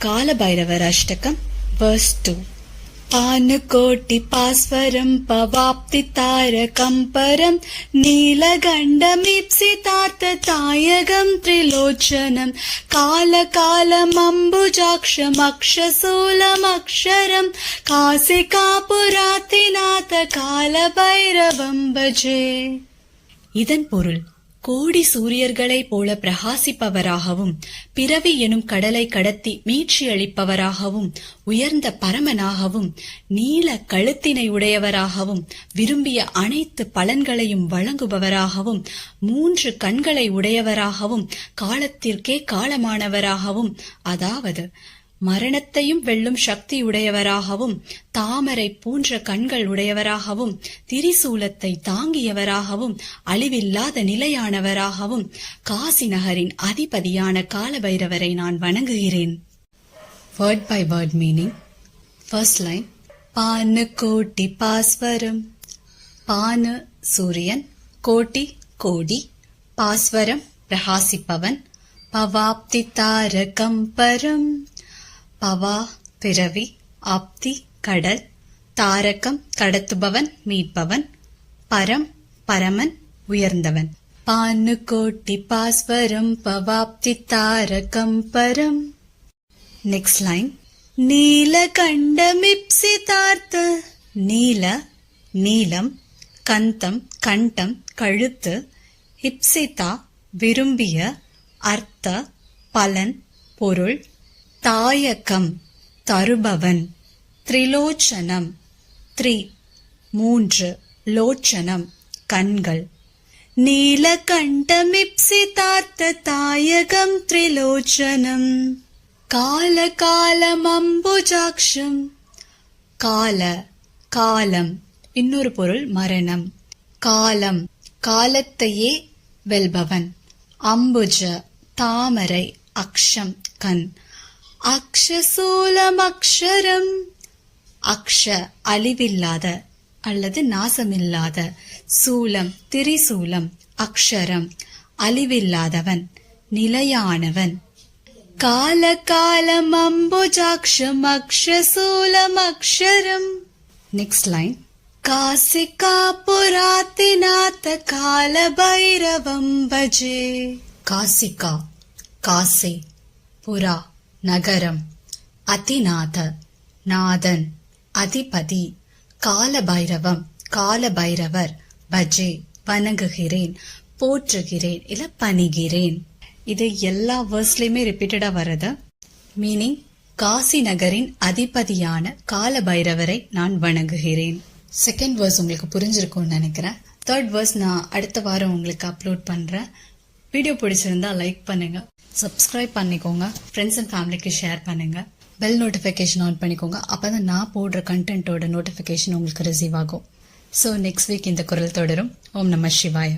காலபைரவர் அஷ்டகம் verse 2. पानुकोटि पास्वरं पवाप्ति तारकं परं नीलगण्डमीप्सितार्थतायगं त्रिलोचनं कालकालमम्बुजाक्षमक्षशूलमक्षरं कासिकापुरातिनाथ कालभैरवं भजे. இதன் பொருள், கோடி சூரியர்களைப் போல பிரகாசிப்பவராகவும் பிறவி எனும் கடலை கடத்தி மீட்சி அளிப்பவராகவும் உயர்ந்த பரமனாகவும் நீல கழுத்தினை உடையவராகவும் விரும்பிய அனைத்து பலன்களையும் வழங்குபவராகவும் 3 கண்களை உடையவராகவும் காலத்திற்கே காலமானவராகவும், அதாவது மரணத்தையும் வெல்லும் சக்தியுடையவராகவும் தாமரை போன்ற கண்கள் உடையவராகவும் திரிசூலத்தை தாங்கியவராகவும் அழிவில்லாத நிலையானவராகவும் காசி நகரின் அதிபதியான காலபைரவரை நான் வணங்குகிறேன். Word by word meaning. First line, பானு கோட்டி பாஸ்வரம். பானு சூரியன், கோட்டி கோடி, பாஸ்வரம் பிரகாசிப்பவன், பவாப்தி தாரகம் பரம். பவா பிறவி, ஆப்தி கடல், தாரகம் கடத்துபவன் மீட்பவன், பரம் பரமன் உயர்ந்தவன். பானு கோட்டி பாஸ்வரம் பவாப்தி தாரகம் பரம். நெக்ஸ்ட் லைன், நீலகண்டமிப்சிதார்த்த. நீல நீலம், கந்தம் கண்டம் கழுத்து, இப்சிதா விரும்பிய, அர்த்த பலன் பொருள், தாயகம் தருபவன், திரிலோச்சனம் 3 லோச்சனம் கண்கள். நீலகண்டமிப்சிதார்த்த தாயகம் திரிலோச்சனம் காலகாலமம்புஜாக்ஷம். கால காலம், இன்னொரு பொருள் மரணம். காலம் காலத்தையே வெல்பவன். அம்புஜ தாமரை, அக்ஷம் கண். அக்ஷசூலமக்ஷரம், அக்ஷ அழிவில்லாத அல்லது நாசமில்லாத, சூலம் திரிசூலம், அக்ஷரம் அழிவில்லாதவன் நிலையானவன். காலகாலம் அம்புஜாக்ஷம் அக்ஷசூலமக்ஷரம். நெக்ஸ்ட் லைன், காசிகா புராத்திநாத காலபைரவம் பஜே. காசிகா காசி, புரா நகரம், அதிநாத நாதன் அதிபதி, காலபைரவம் காலபைரவர், பஜே வணங்குகிறேன், போற்றுகிறேன் இல்ல பணிகிறேன். இது எல்லா வேர்ஸ்லயுமே ரிப்பீட்டடா வருது. மீனிங், காசி நகரின் அதிபதியான காலபைரவரை நான் வணங்குகிறேன். செகண்ட் வேர்ஸ் உங்களுக்கு புரிஞ்சிருக்கும்னு நினைக்கிறேன். தேர்ட் வேர்ஸ் நான் அடுத்த வாரம் உங்களுக்கு அப்லோட் பண்றேன். வீடியோ பிடிச்சிருந்தா லைக் பண்ணுங்க, சப்ஸ்கிரைப் பண்ணிக்கோங்க, ஃப்ரெண்ட்ஸ் அண்ட் ஃபேமிலிக்கு ஷேர் பண்ணுங்க, பெல் நோட்டிஃபிகேஷன் ஆன் பண்ணிக்கோங்க. அப்பதான் நான் போடுற கண்டென்ட்டோட நோட்டிஃபிகேஷன் உங்களுக்கு ரிசீவ் ஆகும். ஸோ நெக்ஸ்ட் வீக் இந்த குரல் தொடரும். ஓம் நம சிவாய.